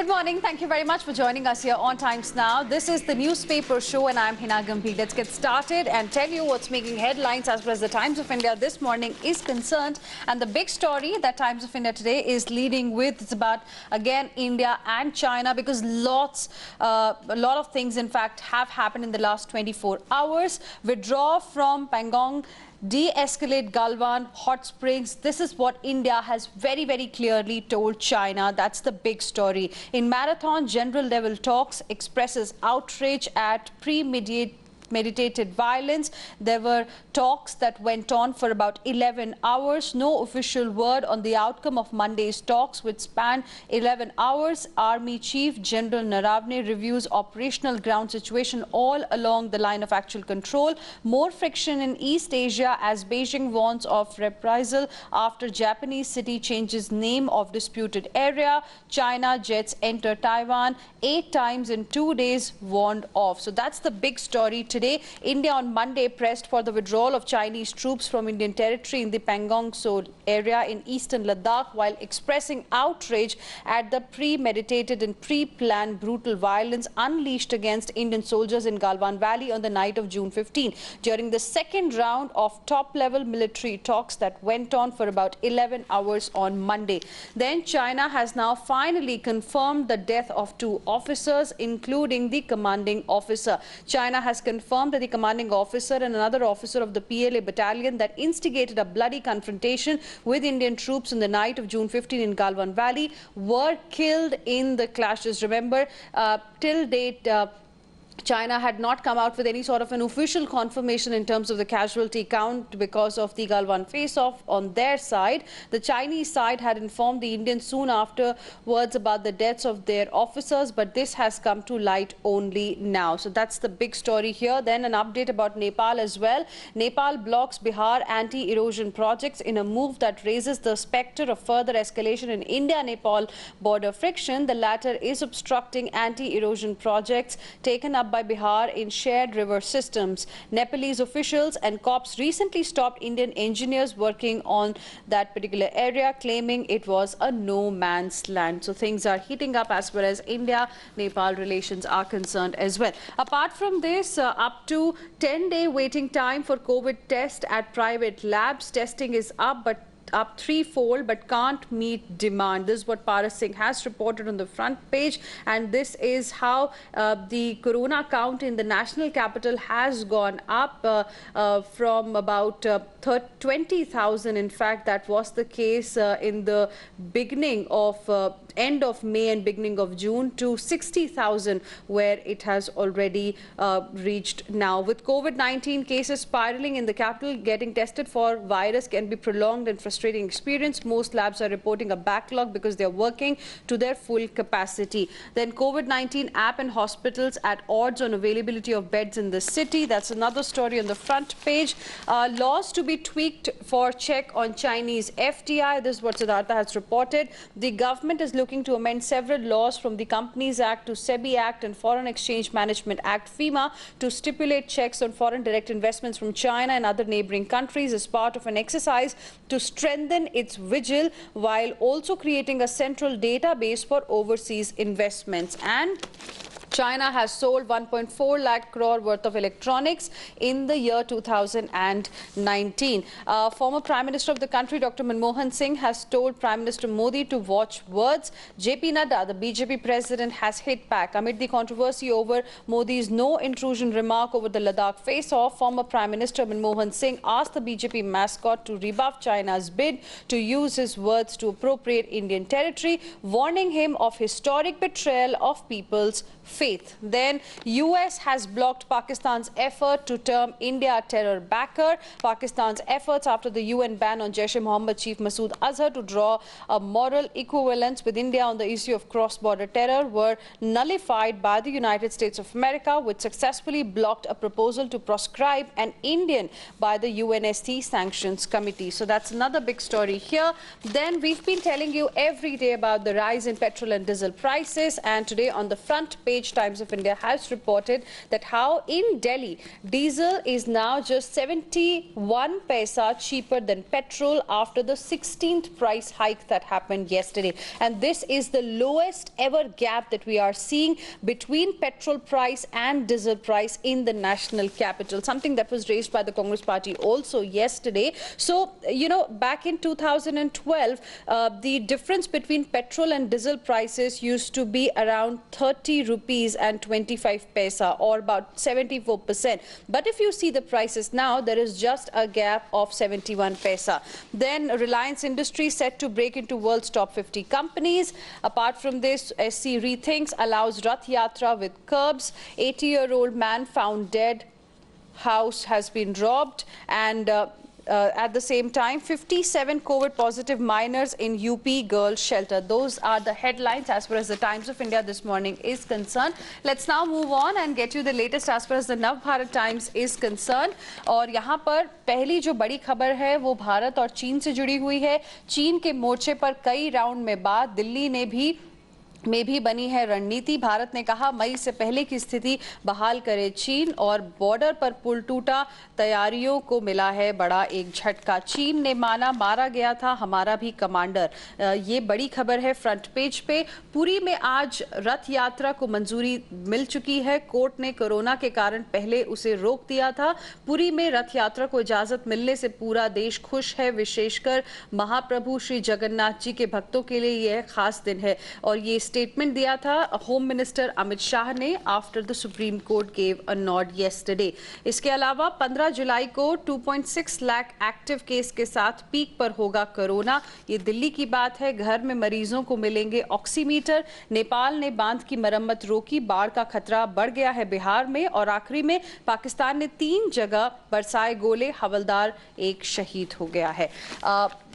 Good morning. Thank you very much for joining us here on Times Now. This is the newspaper show and I'm Hina Gambhir. Let's get started and tell you what's making headlines as far as the Times of India this morning is concerned. And the big story that Times of India today is leading with, it's about, again, India and China, because a lot of things, in fact, have happened in the last 24 hours. Withdraw from Pangong, de-escalate Galwan hot springs. This is what India has very, very clearly told China. That's the big story. In Marathon, general level talks expresses outrage at premeditated violence. There were talks that went on for about 11 hours. No official word on the outcome of Monday's talks, which spanned 11 hours. Army Chief General Naravne reviews operational ground situation all along the line of actual control. More friction in East Asia as Beijing warns of reprisal after Japanese city changes name of disputed area. China jets enter Taiwan 8 times in 2 days, warned off. So that's the big story today. India on Monday pressed for the withdrawal of Chinese troops from Indian territory in the Pangong Tso area in eastern Ladakh, while expressing outrage at the premeditated and pre-planned brutal violence unleashed against Indian soldiers in Galwan Valley on the night of June 15 during the second round of top-level military talks that went on for about 11 hours on Monday. Then China has now finally confirmed the death of 2 officers, including the commanding officer. China has confirmed that the commanding officer and another officer of the PLA battalion that instigated a bloody confrontation with Indian troops in the night of June 15 in Galwan Valley were killed in the clashes. Remember, till date, China had not come out with any sort of an official confirmation in terms of the casualty count because of the Galwan face-off on their side. The Chinese side had informed the Indians soon afterwards about the deaths of their officers, but this has come to light only now. So that's the big story here. Then an update about Nepal as well. Nepal blocks Bihar anti-erosion projects in a move that raises the spectre of further escalation in India-Nepal border friction. The latter is obstructing anti-erosion projects taken up by Bihar in shared river systems. Nepalese officials and cops recently stopped Indian engineers working on that particular area, claiming it was a no-man's land. So things are heating up as far as India-Nepal relations are concerned as well. Apart from this, up to 10-day waiting time for COVID test at private labs. Testing is up threefold, but can't meet demand. This is what Paras Singh has reported on the front page, and this is how the corona count in the national capital has gone up from about 20,000. In fact, that was the case in the beginning of end of May and beginning of June, to 60,000, where it has already reached now. With COVID-19 cases spiraling in the capital, getting tested for virus can be prolonged and frustrating experience. Most labs are reporting a backlog because they're working to their full capacity. Then COVID-19 app and hospitals at odds on availability of beds in the city. That's another story on the front page. Laws to be tweaked for check on Chinese FDI. This is what Siddhartha has reported. The government is looking to amend several laws from the Companies Act to SEBI Act and Foreign Exchange Management Act FEMA to stipulate checks on foreign direct investments from China and other neighboring countries as part of an exercise to strengthen its vigil while also creating a central database for overseas investments. And China has sold 1.4 lakh crore worth of electronics in the year 2019. Former Prime Minister of the country, Dr. Manmohan Singh, has told Prime Minister Modi to watch words. JP Nadda, the BJP president, has hit back. Amid the controversy over Modi's no intrusion remark over the Ladakh face-off, former Prime Minister Manmohan Singh asked the BJP mascot to rebuff China's bid to use his words to appropriate Indian territory, warning him of historic betrayal of people's faith. Then US has blocked Pakistan's effort to term India a terror backer. Pakistan's efforts after the UN ban on Jaish-e-Mohammed chief Masood Azhar to draw a moral equivalence with India on the issue of cross-border terror were nullified by the United States of America, which successfully blocked a proposal to proscribe an Indian by the UNSC Sanctions Committee. So that's another big story here. Then we've been telling you every day about the rise in petrol and diesel prices, and today on the front page page Times of India has reported that how in Delhi, diesel is now just 71 paisa cheaper than petrol after the 16th price hike that happened yesterday. And this is the lowest ever gap that we are seeing between petrol price and diesel price in the national capital, something that was raised by the Congress party also yesterday. So, you know, back in 2012, the difference between petrol and diesel prices used to be around 30 rupees and 25 paisa, or about 74%. But if you see the prices now, there is just a gap of 71 paisa. Then Reliance Industries set to break into world's top 50 companies. Apart from this, SC Rethinks allows Rath Yatra with curbs. 80-year-old man found dead. House has been robbed. And at the same time, 57 COVID-positive minors in UP girls' shelter. Those are the headlines as far as the Times of India this morning is concerned. Let's now move on and get you the latest as far as the Nav Bharat Times is concerned. और यहाँ पर पहली जो बड़ी खबर है वो भारत और चीन से जुड़ी हुई है. चीन के मोर्चे पर कई राउंड में बाद दिल्ली ने भी बनी है रणनीति. भारत ने कहा मई से पहले की स्थिति बहाल करे चीन, और बॉर्डर पर पुल टूटा, तैयारियों को मिला है बड़ा एक झटका. चीन ने माना मारा गया था हमारा भी कमांडर. ये बड़ी खबर है फ्रंट पेज पे. पुरी में आज रथ यात्रा को मंजूरी मिल चुकी है. कोर्ट ने कोरोना के कारण पहले उसे रोक दिया था. पुरी में रथ यात्रा को इजाजत मिलने से पूरा देश खुश है. विशेषकर महाप्रभु श्री जगन्नाथ जी के भक्तों के लिए यह खास दिन है. और ये स्टेटमेंट दिया था होम मिनिस्टर अमित शाह ने after the supreme court gave a nod yesterday. इसके अलावा 15 जुलाई को 2.6 लाख एक्टिव केस के साथ पीक पर होगा कोरोना. ये दिल्ली की बात है. घर में मरीजों को मिलेंगे ऑक्सीमीटर. नेपाल ने बांध की मरम्मत रोकी. बाढ़ का खतरा बढ़ गया है बिहार में. और आखिरी में पाकिस्तान ने 3 जगह बरसाए गोले. हवलदार एक शहीद हो गया है.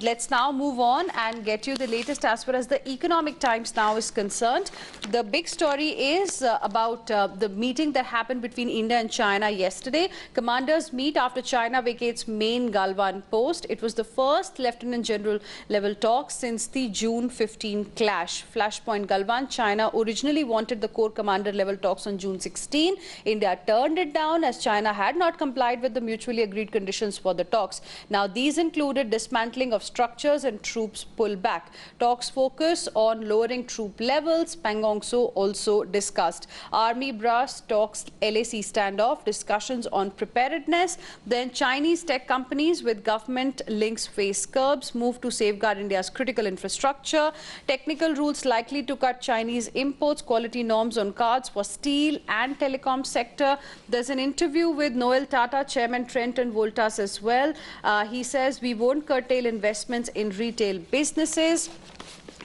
Let's now move on and get you the latest as far as the Economic Times now is concerned. The big story is about the meeting that happened between India and China yesterday. Commanders meet after China vacates main Galwan post. It was the first Lieutenant General level talk since the June 15 clash. Flashpoint Galwan, China originally wanted the Corps Commander level talks on June 16. India turned it down as China had not complied with the mutually agreed conditions for the talks. Now these included dismantling of structures and troops pull back. Talks focus on lowering troop levels. Pangong So also discussed. Army brass talks LAC standoff, discussions on preparedness. Then Chinese tech companies with government links face curbs, move to safeguard India's critical infrastructure. Technical rules likely to cut Chinese imports, quality norms on cards for steel and telecom sector. There's an interview with Noel Tata, Chairman Trent and Voltas as well. He says we won't curtail investments in retail businesses.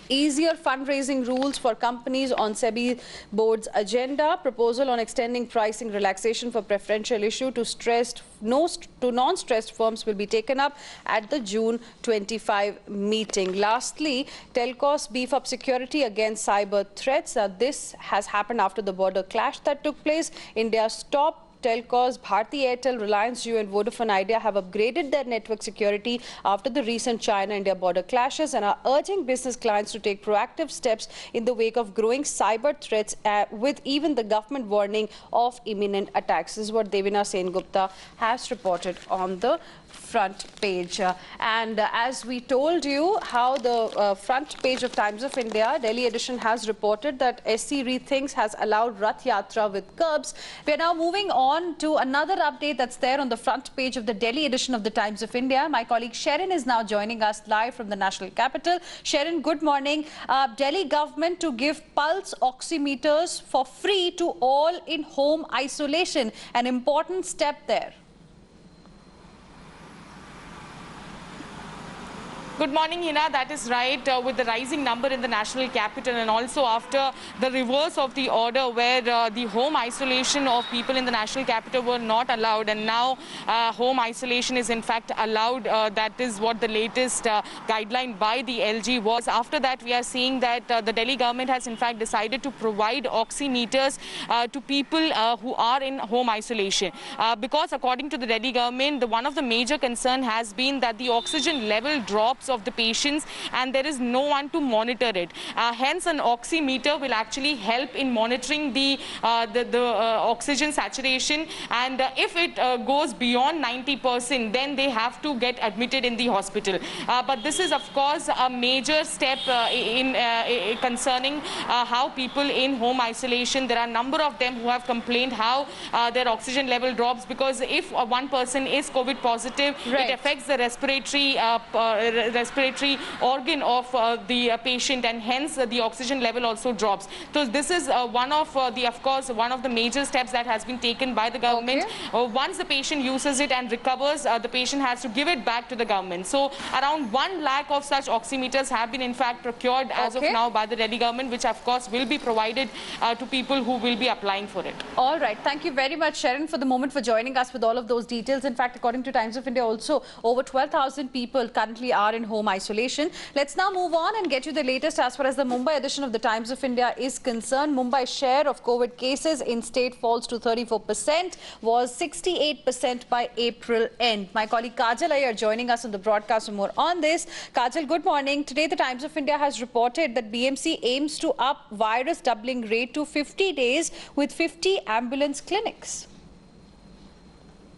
Easier fundraising rules for companies on SEBI board's agenda. Proposal on extending pricing relaxation for preferential issue to non-stressed firms will be taken up at the June 25 meeting. Lastly, telcos beef up security against cyber threats. This has happened after the border clash that took place. India's top telcos, Bharti Airtel, Reliance Jio and Vodafone Idea have upgraded their network security after the recent China-India border clashes and are urging business clients to take proactive steps in the wake of growing cyber threats, with even the government warning of imminent attacks. This is what Devina Sengupta has reported on the front page. As we told you, how the front page of Times of India, Delhi edition, has reported that SC Rethinks has allowed Rath Yatra with curbs. We are now moving on to another update that's there on the front page of the Delhi edition of the Times of India. My colleague Sherin is now joining us live from the national capital. Sherin, good morning. Delhi government to give pulse oximeters for free to all in home isolation. An important step there. Good morning, Hina. That is right. With the rising number in the national capital and also after the reverse of the order where the home isolation of people in the national capital were not allowed, and now home isolation is in fact allowed. That is what the latest guideline by the LG was. After that, we are seeing that the Delhi government has in fact decided to provide oximeters to people who are in home isolation. Because according to the Delhi government, one of the major concern has been that the oxygen level drops of the patients, and there is no one to monitor it. Hence, an oximeter will actually help in monitoring the oxygen saturation, and if it goes beyond 90%, then they have to get admitted in the hospital. But this is, of course, a major step concerning how people in home isolation. There are a number of them who have complained how their oxygen level drops, because if one person is COVID positive, right, it affects the respiratory organ of the patient, and hence the oxygen level also drops. So this is one of the major steps that has been taken by the government. Okay. Once the patient uses it and recovers, the patient has to give it back to the government. So around 1 lakh of such oximeters have been in fact procured as of now by the Delhi government, which of course will be provided to people who will be applying for it. All right. Thank you very much, Sharon, for the moment, for joining us with all of those details. In fact, according to Times of India, also over 12,000 people currently are in home isolation. Let's now move on and get you the latest as far as the Mumbai edition of the Times of India is concerned. Mumbai's share of COVID cases in state falls to 34%, was 68% by April end. My colleague Kajal Iyer joining us on the broadcast for more on this. Kajal, good morning. Today, the Times of India has reported that BMC aims to up virus doubling rate to 50 days with 50 ambulance clinics.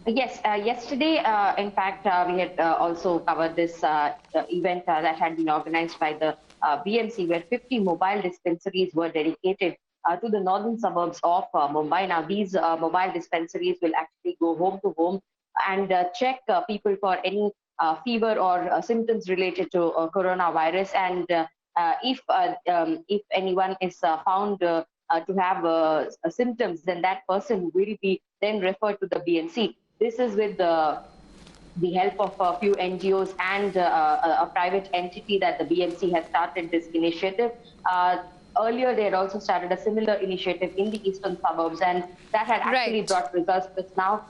Yes, yesterday, in fact, we had also covered this event that had been organized by the BMC, where 50 mobile dispensaries were dedicated to the northern suburbs of Mumbai. Now, these mobile dispensaries will actually go home to home and check people for any fever or symptoms related to coronavirus. And if anyone is found to have symptoms, then that person will be then referred to the BMC. This is with the help of a few NGOs and a private entity that the BMC has started this initiative. Earlier, they had also started a similar initiative in the eastern suburbs, and that had actually brought results. But now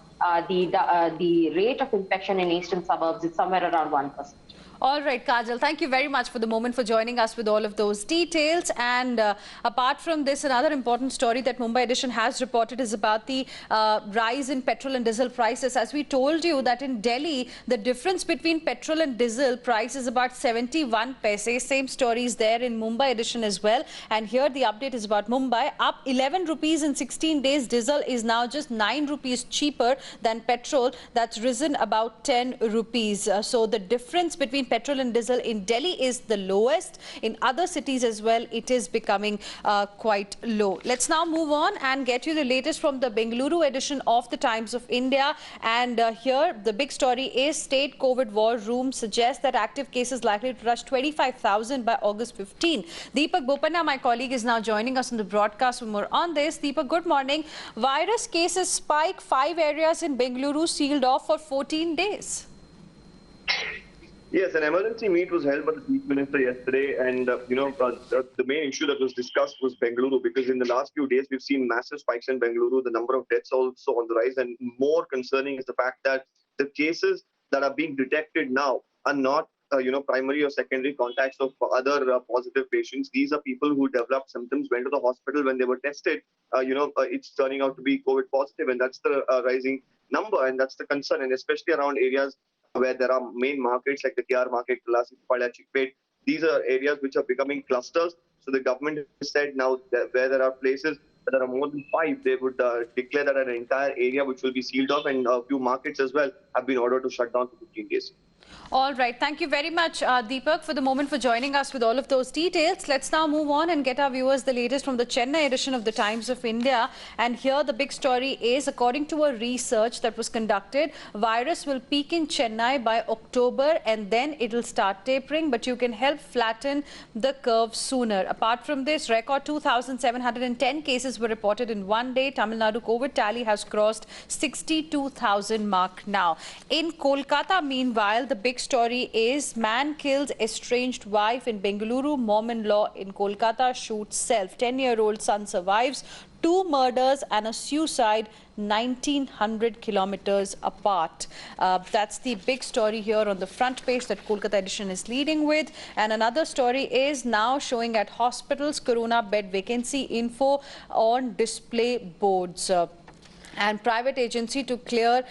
the rate of infection in eastern suburbs is somewhere around 1%. All right, Kajal, thank you very much for the moment, for joining us with all of those details. And apart from this, another important story that Mumbai edition has reported is about the rise in petrol and diesel prices. As we told you that in Delhi, the difference between petrol and diesel price is about 71 paise. Same story is there in Mumbai edition as well. And here the update is about Mumbai. Up 11 rupees in 16 days. Diesel is now just 9 rupees cheaper than petrol. That's risen about 10 rupees. So the difference between petrol and diesel in Delhi is the lowest. In other cities as well, it is becoming quite low. Let's now move on and get you the latest from the Bengaluru edition of the Times of India. And here the big story is State COVID War Room suggests that active cases likely to rush 25,000 by August 15. Deepak Bopanna, my colleague, is now joining us on the broadcast for more on this. Deepak, good morning. Virus cases spike. 5 areas in Bengaluru sealed off for 14 days. Yes, an emergency meet was held by the Chief Minister yesterday, and the main issue that was discussed was Bengaluru, because in the last few days we've seen massive spikes in Bengaluru. The number of deaths also on the rise, and more concerning is the fact that the cases that are being detected now are not primary or secondary contacts of other positive patients. These are people who developed symptoms, went to the hospital. When they were tested, it's turning out to be COVID positive, and that's the rising number, and that's the concern, and especially around areas where there are main markets like the KR market, Lasipalya, Chikpet. These are areas which are becoming clusters. So the government has said now that where there are places that there are more than 5, they would declare that an entire area which will be sealed off, and a few markets as well have been ordered to shut down for 15 days. All right. Thank you very much, Deepak, for the moment, for joining us with all of those details. Let's now move on and get our viewers the latest from the Chennai edition of the Times of India. And here the big story is, according to a research that was conducted, virus will peak in Chennai by October and then it will start tapering, but you can help flatten the curve sooner. Apart from this, record 2,710 cases were reported in one day. Tamil Nadu COVID tally has crossed 62,000 mark now. In Kolkata, meanwhile, the big story is man kills estranged wife in Bengaluru. Mom-in-law in Kolkata shoots self. 10-year-old son survives 2 murders and a suicide 1,900 kilometers apart. That's the big story here on the front page that Kolkata edition is leading with. And another story is now showing at hospitals corona bed vacancy info on display boards. and private agency to clear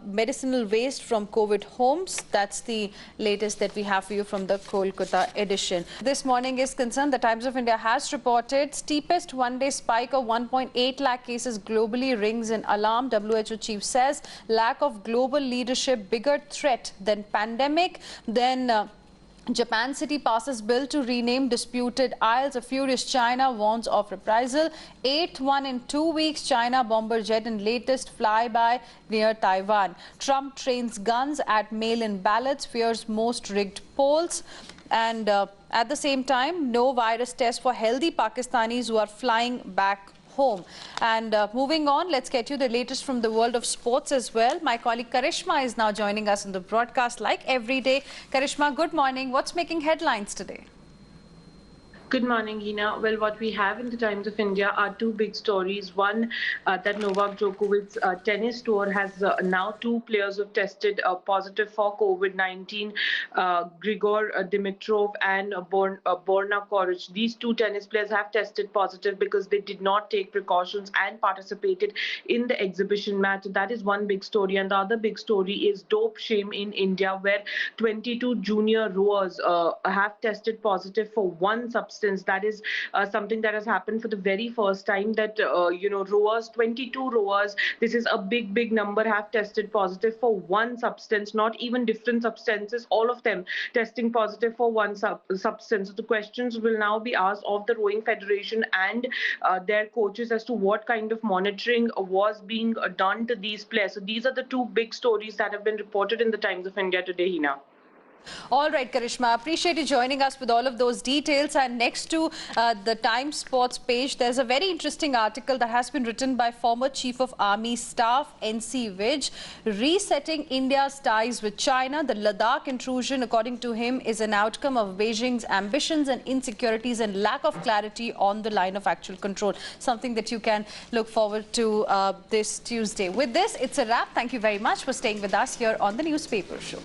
medicinal waste from COVID homes. That's the latest that we have for you from the Kolkata edition. This morning is concerned, the Times of India has reported steepest one-day spike of 1.8 lakh cases globally rings an alarm. WHO chief says lack of global leadership bigger threat than pandemic. Then Japan city passes bill to rename disputed isles. A furious China warns of reprisal. 8th one in 2 weeks. China bomber jet in latest flyby near Taiwan. Trump trains guns at mail-in ballots. Fears most rigged polls. And at the same time, no virus test for healthy Pakistanis who are flying back home. And moving on, let's get you the latest from the world of sports as well. My colleague Karishma is now joining us in the broadcast like every day. Karishma, good morning. What's making headlines today? Good morning, Hina. Well, what we have in the Times of India are two big stories. One, that Novak Djokovic's tennis tour has now 2 players who have tested positive for COVID-19, Grigor Dimitrov and Borna Coric. These 2 tennis players have tested positive because they did not take precautions and participated in the exhibition match. That is one big story. And the other big story is dope shame in India, where 22 junior rowers have tested positive for one substance. That is something that has happened for the very first time, that rowers, 22 rowers, this is a big number, have tested positive for one substance, not even different substances, all of them testing positive for one substance. So the questions will now be asked of the Rowing Federation and their coaches as to what kind of monitoring was being done to these players. So these are the 2 big stories that have been reported in the Times of India today, Hina. All right, Karishma, appreciate you joining us with all of those details. And next to the Times Sports page, there's a very interesting article that has been written by former Chief of Army Staff NC Vij, resetting India's ties with China. The Ladakh intrusion, according to him, is an outcome of Beijing's ambitions and insecurities and lack of clarity on the line of actual control. Something that you can look forward to this Tuesday. With this, it's a wrap. Thank you very much for staying with us here on the Newspaper Show.